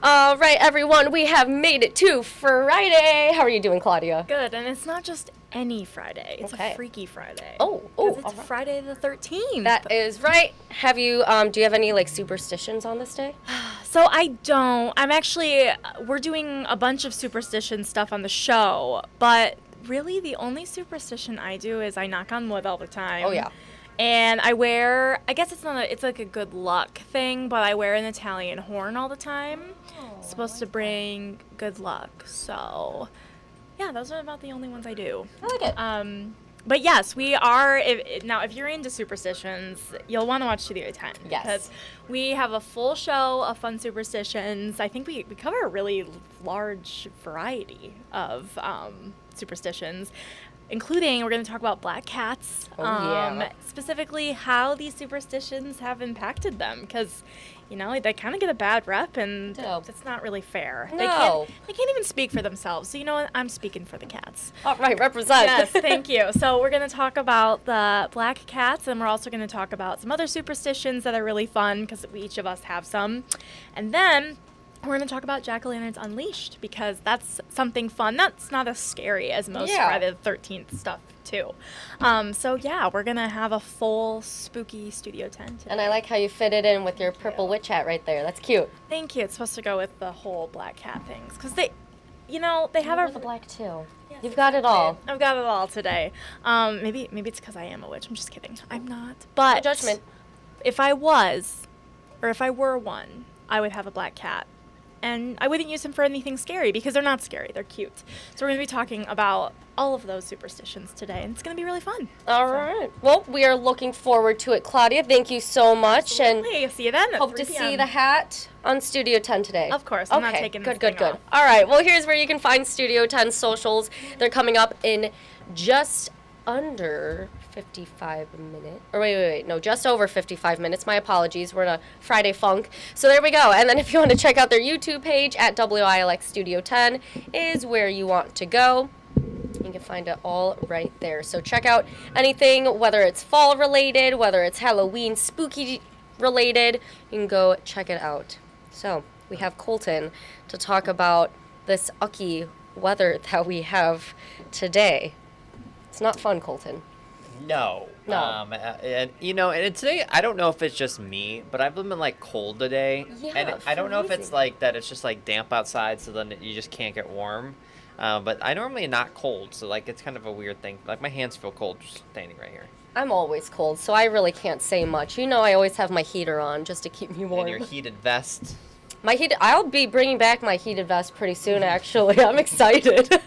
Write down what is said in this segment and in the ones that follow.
All right, everyone, we have made it to Friday. How are you doing, Claudia? Good, and it's not just any Friday. It's Okay. a Freaky Friday. Oh, Because it's all right. Friday the 13th. That is right. Have you, do you have any, like, superstitions on this day? So I don't. We're doing a bunch of superstition stuff on the show, but really the only superstition I do is I knock on wood all the time. Oh, yeah. And I guess it's like a good luck thing, but I wear an Italian horn all the time. It's supposed to bring good luck. So, yeah, those are about the only ones I do. I like it. But yes, we are. If you're into superstitions, you'll want to watch Studio 10. Yes. Because we have a full show of fun superstitions. I think we cover a really large variety of superstitions, including we're going to talk about black cats. Oh, yeah. Specifically, how these superstitions have impacted them. Because, they kind of get a bad rep, and it's not really fair. No. They can't even speak for themselves. So you know what? I'm speaking for the cats. All right, represent. Yes, thank you. So we're going to talk about the black cats, and we're also going to talk about some other superstitions that are really fun, because each of us have some. And then we're going to talk about jack-o'-lanterns unleashed, because that's something fun. That's not as scary as most Friday the 13th stuff, too. We're going to have a full spooky Studio 10 today. And I like how you fit it in with your purple witch hat right there. That's cute. Thank you. It's supposed to go with the whole black cat things, because they have the black, too. Yes, You've got it all. I've got it all today. Maybe it's because I am a witch. I'm just kidding. I'm not. But No judgment. If I were one, I would have a black cat. And I wouldn't use them for anything scary, because they're not scary. They're cute. So we're going to be talking about all of those superstitions today, and it's going to be really fun. All right. Well, we are looking forward to it, Claudia. Thank you so much. Absolutely. See you then at hope 3 to p.m. see the hat on Studio 10 today. Of course. I'm not taking this thing Good. off. All right. Well, here's where you can find Studio 10 socials. They're coming up in just under 55 minutes. Or wait. No, just over 55 minutes. My apologies. We're in a Friday funk. So there we go. And then if you want to check out their YouTube page at WILX Studio 10 is where you want to go. You can find it all right there. So check out anything, whether it's fall related, whether it's Halloween spooky related, you can go check it out. So we have Colton to talk about this ucky weather that we have today. It's not fun, Colton. No. No. And today, I don't know if it's just me, but I've been like cold today. Yeah, And I don't know if freezing. it's like that it's just like damp outside, so then you just can't get warm. But I normally am not cold, so like it's kind of a weird thing. Like my hands feel cold just standing right here. I'm always cold, so I really can't say much. I always have my heater on just to keep me warm. And your heated vest. I'll be bringing back my heated vest pretty soon, actually. I'm excited.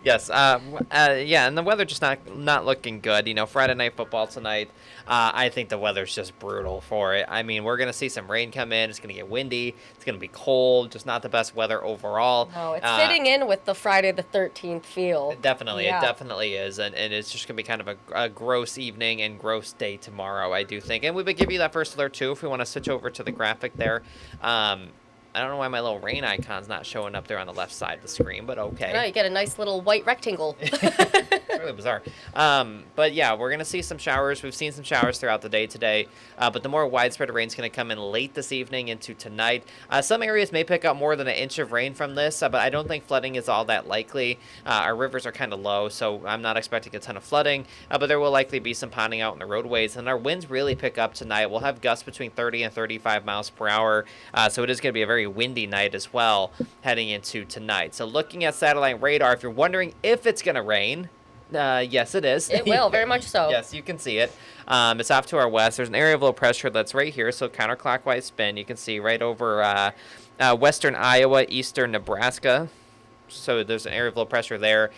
Yes, and the weather just not looking good. Friday night football tonight. I think the weather's just brutal for it. I mean, we're gonna see some rain come in. It's gonna get windy. It's gonna be cold. Just not the best weather overall. No, it's fitting in with the Friday the 13th feel. It definitely is, and it's just gonna be kind of a gross evening and gross day tomorrow, I do think. And we would give you that first alert too if we want to switch over to the graphic there. I don't know why my little rain icon's not showing up there on the left side of the screen, but okay. No, you get a nice little white rectangle. Really bizarre. But yeah, we're going to see some showers. We've seen some showers throughout the day today, but the more widespread rain's going to come in late this evening into tonight. Some areas may pick up more than an inch of rain from this, but I don't think flooding is all that likely. Our rivers are kind of low, so I'm not expecting a ton of flooding, but there will likely be some ponding out in the roadways, and our winds really pick up tonight. We'll have gusts between 30 and 35 miles per hour, so it is going to be a very windy night as well heading into tonight. So looking at satellite radar, if you're wondering if it's going to rain, yes, it is. It will, very much so. Yes, you can see it. It's off to our west. There's an area of low pressure that's right here, so counterclockwise spin. You can see right over western Iowa, eastern Nebraska. So there's an area of low pressure there.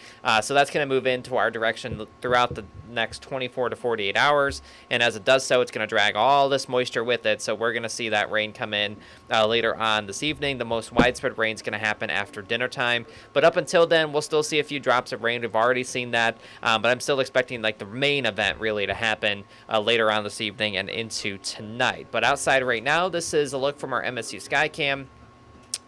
So that's going to move into our direction throughout the next 24 to 48 hours. And as it does so, it's going to drag all this moisture with it. So we're going to see that rain come in later on this evening. The most widespread rain is going to happen after dinner time. But up until then, we'll still see a few drops of rain. We've already seen that. But I'm still expecting like the main event really to happen later on this evening and into tonight. But outside right now, this is a look from our MSU Skycam.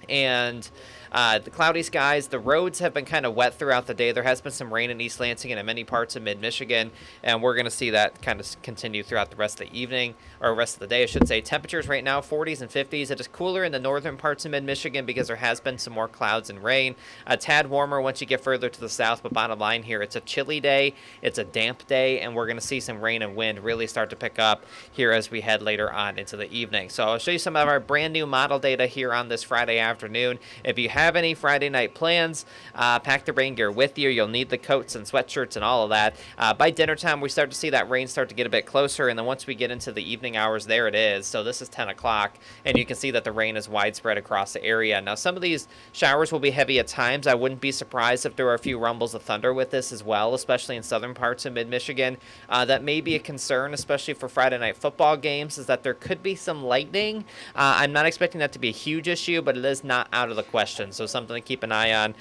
And The cloudy skies, the roads have been kind of wet throughout the day. There has been some rain in East Lansing and in many parts of mid-Michigan, and we're going to see that kind of continue throughout the rest of the evening, or rest of the day, I should say. Temperatures right now, 40s and 50s. It is cooler in the northern parts of mid-Michigan because there has been some more clouds and rain. A tad warmer once you get further to the south, but bottom line here, it's a chilly day, it's a damp day, and we're going to see some rain and wind really start to pick up here as we head later on into the evening. So I'll show you some of our brand new model data here on this Friday afternoon. If you have any Friday night plans, pack the rain gear with you. You'll need the coats and sweatshirts and all of that. By dinner time, we start to see that rain start to get a bit closer, and then once we get into the evening hours, there it is. So this is 10 o'clock, and you can see that the rain is widespread across the area. Now, some of these showers will be heavy at times. I wouldn't be surprised if there were a few rumbles of thunder with this as well, especially in southern parts of mid-Michigan. That may be a concern, especially for Friday night football games, is that there could be some lightning. I'm not expecting that to be a huge issue, but it is not out of the question. So something to keep an eye on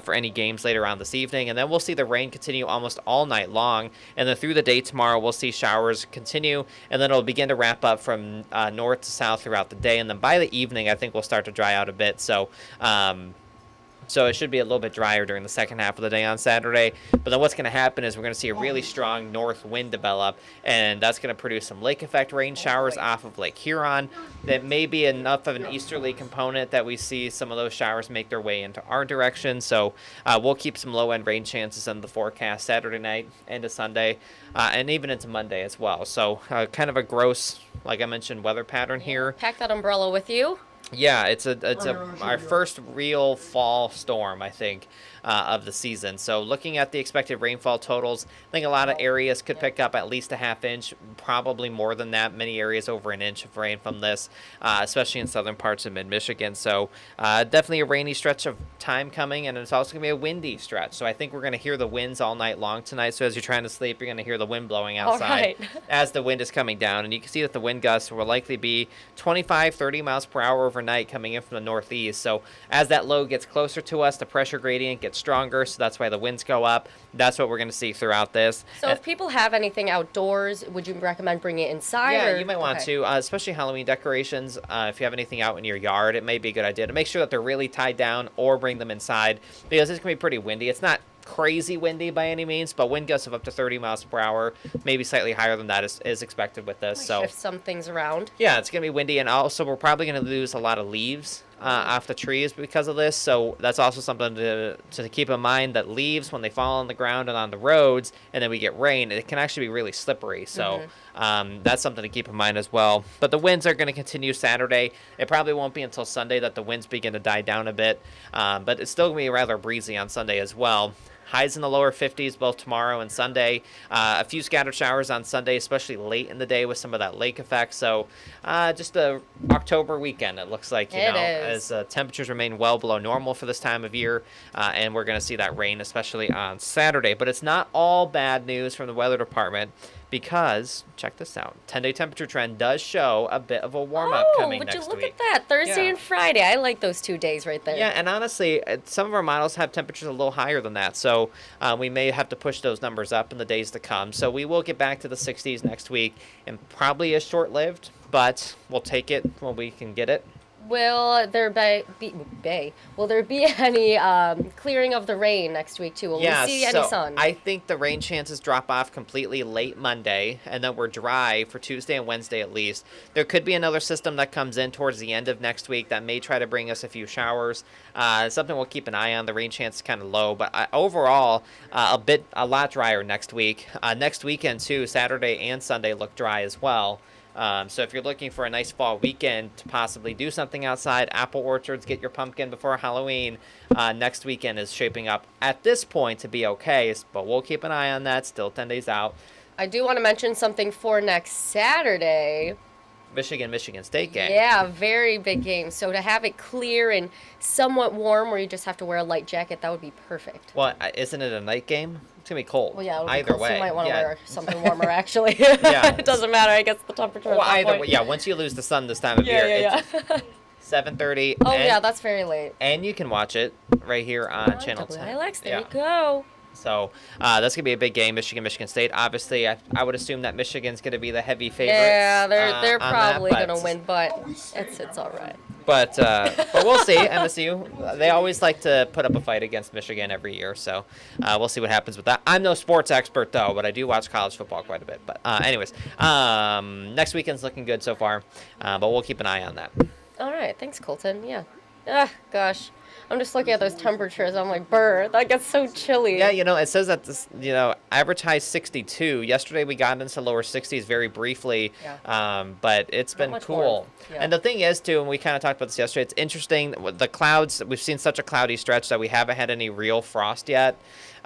for any games later on this evening. And then we'll see the rain continue almost all night long. And then through the day tomorrow, we'll see showers continue. And then it'll begin to wrap up from north to south throughout the day. And then by the evening, I think we'll start to dry out a bit. So it should be a little bit drier during the second half of the day on Saturday. But then what's going to happen is we're going to see a really strong north wind develop, and that's going to produce some lake effect rain showers off of Lake Huron. That may be enough of an easterly component that we see some of those showers make their way into our direction. So we'll keep some low-end rain chances in the forecast Saturday night into Sunday, and even into Monday as well. So kind of a gross, like I mentioned, weather pattern here. Pack that umbrella with you. Yeah, it's our first real fall storm, I think, of the season. So looking at the expected rainfall totals, I think a lot of areas could pick up at least a half inch, probably more than that. Many areas over an inch of rain from this, especially in southern parts of mid-Michigan. So definitely a rainy stretch of time coming, and it's also going to be a windy stretch. So I think we're going to hear the winds all night long tonight. So as you're trying to sleep, you're going to hear the wind blowing outside as the wind is coming down. And you can see that the wind gusts will likely be 25, 30 miles per hour overnight coming in from the northeast. So as that low gets closer to us, the pressure gradient gets stronger, so that's why the winds go up. That's what we're going to see throughout this. So if people have anything outdoors, would you recommend bringing it inside? Yeah, you might want to, especially Halloween decorations. If you have anything out in your yard, it may be a good idea to make sure that they're really tied down or bring them inside, because it's going to be pretty windy. It's not crazy windy by any means, but wind gusts of up to 30 miles per hour, maybe slightly higher than that is expected with this. So shift some things around. Yeah, it's going to be windy, and also we're probably going to lose a lot of leaves off the trees because of this. So that's also something to keep in mind, that leaves, when they fall on the ground and on the roads, and then we get rain, it can actually be really slippery. So that's something to keep in mind as well. But the winds are going to continue Saturday. It probably won't be until Sunday that the winds begin to die down a bit, but it's still going to be rather breezy on Sunday as well. Highs in the lower 50s both tomorrow and Sunday. A few scattered showers on Sunday, especially late in the day with some of that lake effect. So just a October weekend, it looks like, as temperatures remain well below normal for this time of year. And we're going to see that rain, especially on Saturday. But it's not all bad news from the weather department, because, check this out, 10-day temperature trend does show a bit of a warm-up coming next week. Would you look at that? Thursday and Friday. I like those 2 days right there. Yeah, and honestly, some of our models have temperatures a little higher than that, so we may have to push those numbers up in the days to come. So we will get back to the 60s next week, and probably is short-lived, but we'll take it when we can get it. Will there be any clearing of the rain next week, too? Will we see any sun? I think the rain chances drop off completely late Monday, and then we're dry for Tuesday and Wednesday at least. There could be another system that comes in towards the end of next week that may try to bring us a few showers. Something we'll keep an eye on. The rain chance is kind of low, but overall, a lot drier next week. Next weekend, too, Saturday and Sunday look dry as well. So if you're looking for a nice fall weekend to possibly do something outside, apple orchards, get your pumpkin before Halloween, next weekend is shaping up at this point to be okay, but we'll keep an eye on that. Still 10 days out. I do want to mention something for next Saturday. Michigan State game. Yeah, very big game. So to have it clear and somewhat warm where you just have to wear a light jacket, that would be perfect. Well, isn't it a night game? It's going to be cold. Well, yeah, it'll either be cold, way. So you might want to wear something warmer, actually. Yeah. It doesn't matter, I guess, the temperature. Well, either way, yeah, once you lose the sun this time of year, it's 7:30. Oh, yeah, that's very late. And you can watch it right here on Channel 10. WILX, there you go. So that's going to be a big game, Michigan State. Obviously, I would assume that Michigan's going to be the heavy favorite. Yeah, they're probably going to win, but it's all right. But we'll see. MSU, they always like to put up a fight against Michigan every year, so we'll see what happens with that. I'm no sports expert, though, but I do watch college football quite a bit. But anyways, next weekend's looking good so far, but we'll keep an eye on that. All right. Thanks, Colton. Yeah. Gosh. I'm just looking at those temperatures. I'm like, brr, that gets so chilly. Yeah, it says that this, average high 62. Yesterday we got into lower 60s very briefly, but it's been cool. Yeah. And the thing is, too, and we kind of talked about this yesterday, it's interesting, the clouds, we've seen such a cloudy stretch that we haven't had any real frost yet.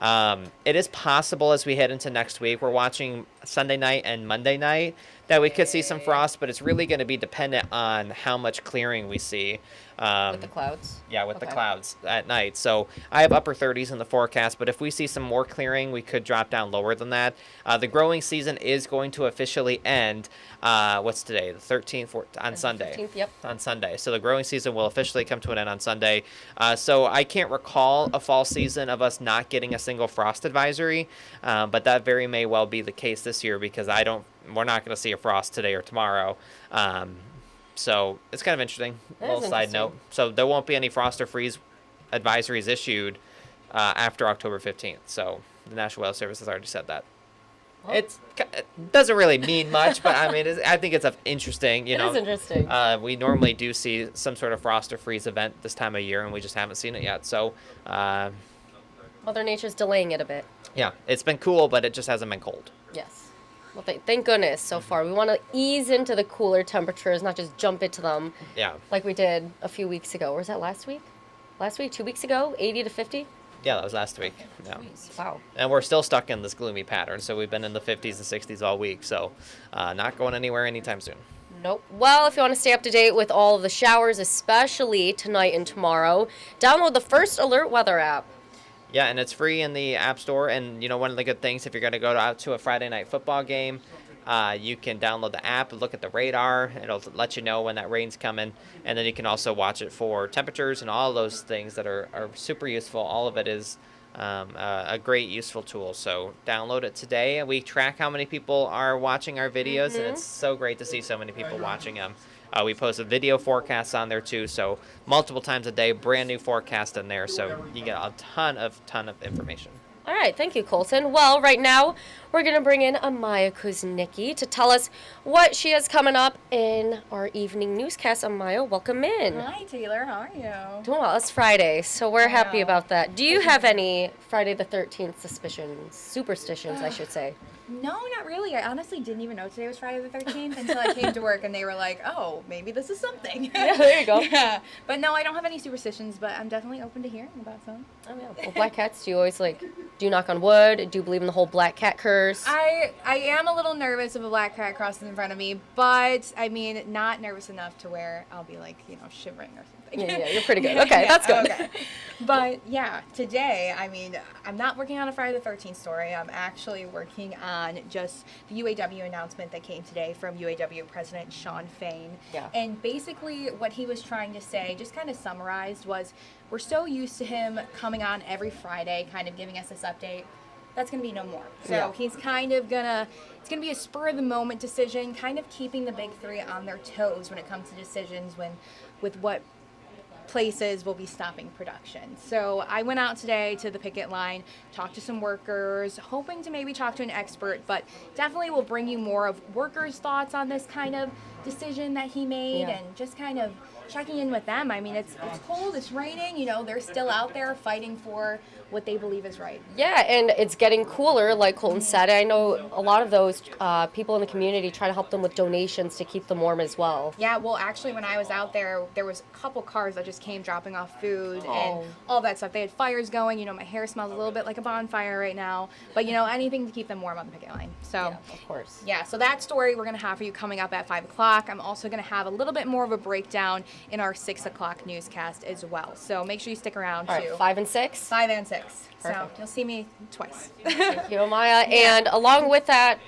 It is possible as we head into next week, we're watching Sunday night and Monday night, that we could see some frost, but it's really going to be dependent on how much clearing we see. With the clouds? Yeah, with the clouds at night. So I have upper 30s in the forecast, but if we see some more clearing, we could drop down lower than that. The growing season is going to officially end, what's today, the 13th, on Sunday. 15th, yep. On Sunday. So the growing season will officially come to an end on Sunday. So I can't recall a fall season of us not getting a single frost advisory, but that very may well be the case this year because we're not going to see a frost today or tomorrow. So it's kind of interesting. A little side note. So there won't be any frost or freeze advisories issued after October 15th. So the National Weather Service has already said that. Well, it doesn't really mean much, but I mean, I think it's interesting. It is interesting. We normally do see some sort of frost or freeze event this time of year, and we just haven't seen it yet. So Mother Nature's delaying it a bit. Yeah, it's been cool, but it just hasn't been cold. Yes. Well, thank goodness so far. We want to ease into the cooler temperatures, not just jump into them. Yeah. Like we did a few weeks ago. Or was that last week? 2 weeks ago? 80 to 50? Yeah, that was last week. Yeah. Wow. And we're still stuck in this gloomy pattern, so we've been in the 50s and 60s all week, so not going anywhere anytime soon. Nope. Well, if you want to stay up to date with all of the showers, especially tonight and tomorrow, download the First Alert Weather app. Yeah, and it's free in the App Store. And, one of the good things, if you're going to go out to a Friday night football game, you can download the app and look at the radar. It'll let you know when that rain's coming. And then you can also watch it for temperatures and all those things that are super useful. All of it is a great, useful tool. So download it today. We track how many people are watching our videos, and it's so great to see so many people watching them. We post a video forecast on there too, so multiple times a day, brand new forecast in there, so you get a ton of information. All right, thank you, Colton. Well, right now, we're going to bring in Amaya Kuznicki to tell us what she has coming up in our evening newscast. Amaya, welcome in. Hi, Taylor. How are you? Doing well. It's Friday, so we're happy about that. Do you have any Friday the 13th superstitions, I should say? No, not really. I honestly didn't even know today was Friday the 13th until I came to work and they were like, oh, maybe this is something. Yeah, there you go. Yeah. But no, I don't have any superstitions, but I'm definitely open to hearing about some. Oh, yeah. Well, black cats, do you always, do you knock on wood? Do you believe in the whole black cat curse? I am a little nervous of a black cat crossing in front of me, but, not nervous enough to where I'll be, shivering or something. Yeah, you're pretty good. Okay, that's good. Okay. But, yeah, today, I'm not working on a Friday the 13th story. I'm actually working on just the UAW announcement that came today from UAW President Shawn Fain. Yeah. And basically what he was trying to say, just kind of summarized, was we're so used to him coming on every Friday, kind of giving us this update. That's going to be no more. So he's kind of it's going to be a spur-of-the-moment decision, kind of keeping the big three on their toes when it comes to decisions with what places will be stopping production. So I went out today to the picket line, talked to some workers, hoping to maybe talk to an expert, but definitely will bring you more of workers' thoughts on this kind of decision that he made and just kind of checking in with them. It's cold, it's raining, they're still out there fighting for what they believe is right. Yeah, and it's getting cooler, like Colton said. I know a lot of those people in the community try to help them with donations to keep them warm as well. Yeah, well, actually, when I was out there was a couple cars that just came dropping off food and all that stuff. They had fires going. My hair smells a little bit like a bonfire right now. But, anything to keep them warm on the picket line. So, yeah, of course. Yeah, so that story we're going to have for you coming up at 5 o'clock. I'm also going to have a little bit more of a breakdown in our 6 o'clock newscast as well. So make sure you stick around, All too. right, 5 and 6? 5 and 6. Perfect. So you'll see me twice. Thank you, Amaya. Yeah. And along with that,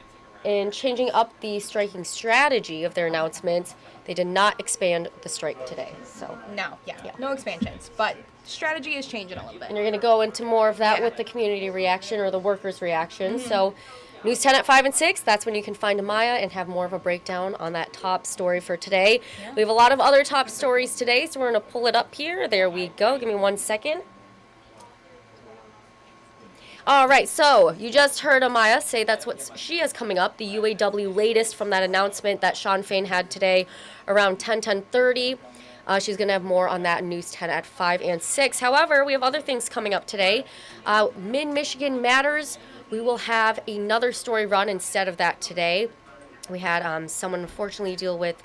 in changing up the striking strategy of their announcements, they did not expand the strike today. So no expansions. But strategy is changing a little bit. And you're going to go into more of that with the community reaction or the workers' reaction. So News 10 at 5 and 6, that's when you can find Maya and have more of a breakdown on that top story for today. Yeah. We have a lot of other top stories today, so we're going to pull it up here. There we go. Give me 1 second. All right, so you just heard Amaya say that's what she has coming up, the UAW latest from that announcement that Sean Fain had today around 10:30. She's going to have more on that in News 10 at 5 and 6. However, we have other things coming up today. Mid-Michigan Matters. We will have another story run instead of that today. We had someone unfortunately deal with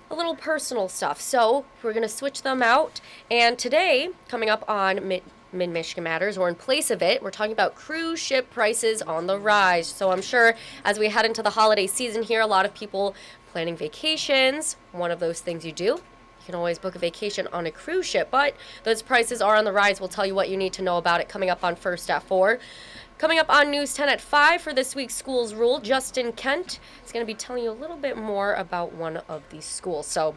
a little personal stuff. So we're going to switch them out. And today, coming up on Mid-Michigan Matters, or in place of it, we're talking about cruise ship prices on the rise. So I'm sure as we head into the holiday season here, a lot of people planning vacations. One of those things you do. You can always book a vacation on a cruise ship, but those prices are on the rise. We'll tell you what you need to know about it coming up on First at 4. Coming up on News 10 at 5 for this week's Schools Rule, Justin Kent is going to be telling you a little bit more about one of these schools. So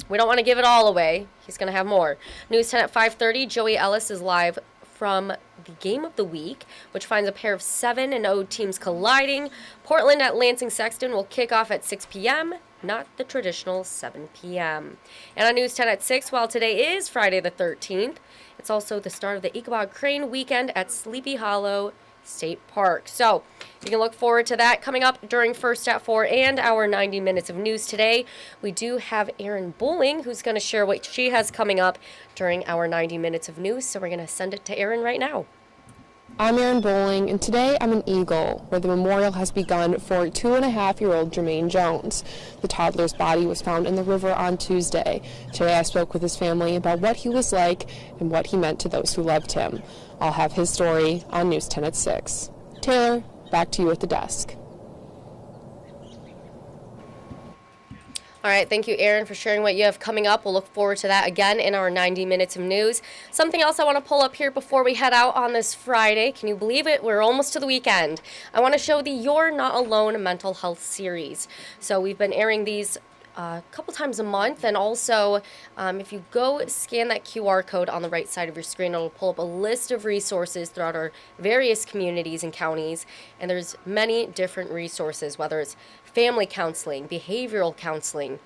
we don't want to give it all away. He's going to have more. News 10 at 5:30, Joey Ellis is live from the Game of the Week, which finds a pair of 7-0 teams colliding. Portland at Lansing Sexton will kick off at 6 p.m., not the traditional 7 p.m. And on News 10 at 6, while today is Friday the 13th, it's also the start of the Ichabod Crane weekend at Sleepy Hollow State Park. So you can look forward to that coming up during First at 4 and our 90 minutes of news today. We do have Erin Bowling, who's going to share what she has coming up during our 90 minutes of news. So we're going to send it to Erin right now. I'm Erin Bowling, and today I'm in Eagle, where the memorial has begun for 2.5-year-old Jermaine Jones. The toddler's body was found in the river on Tuesday. Today I spoke with his family about what he was like and what he meant to those who loved him. I'll have his story on News 10 at 6. Taylor, back to you at the desk. All right, thank you, Erin, for sharing what you have coming up. We'll look forward to that again in our 90 minutes of news. Something else I want to pull up here before we head out on this Friday. Can you believe it? We're almost to the weekend. I want to show the You're Not Alone mental health series. So we've been airing these a couple times a month, and also if you go scan that QR code on the right side of your screen, it'll pull up a list of resources throughout our various communities and counties, and there's many different resources, whether it's family counseling, behavioral counseling,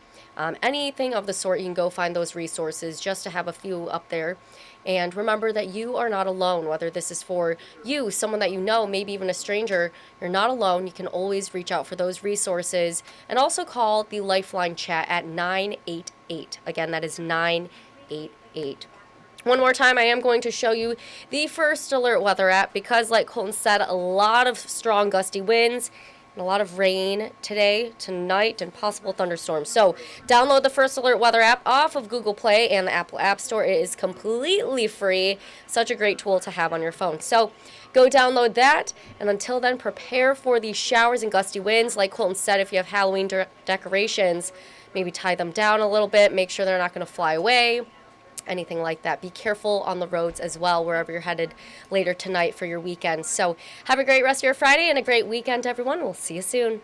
anything of the sort. You can go find those resources, just to have a few up there. And remember that you are not alone, whether this is for you, someone that you know, maybe even a stranger. You're not alone. You can always reach out for those resources, and also call the Lifeline chat at 988. Again, that is 988. One more time, I am going to show you the First Alert weather app, because like Colton said, a lot of strong gusty winds and a lot of rain today, tonight, and possible thunderstorms. So download the First Alert weather app off of Google Play and the Apple App Store. It is completely free. Such a great tool to have on your phone. So go download that, and until then, prepare for these showers and gusty winds. Like Colton said, if you have Halloween decorations, maybe tie them down a little bit. Make sure they're not going to fly away. Anything like that. Be careful on the roads as well, wherever you're headed later tonight for your weekend. So have a great rest of your Friday and a great weekend, everyone. We'll see you soon.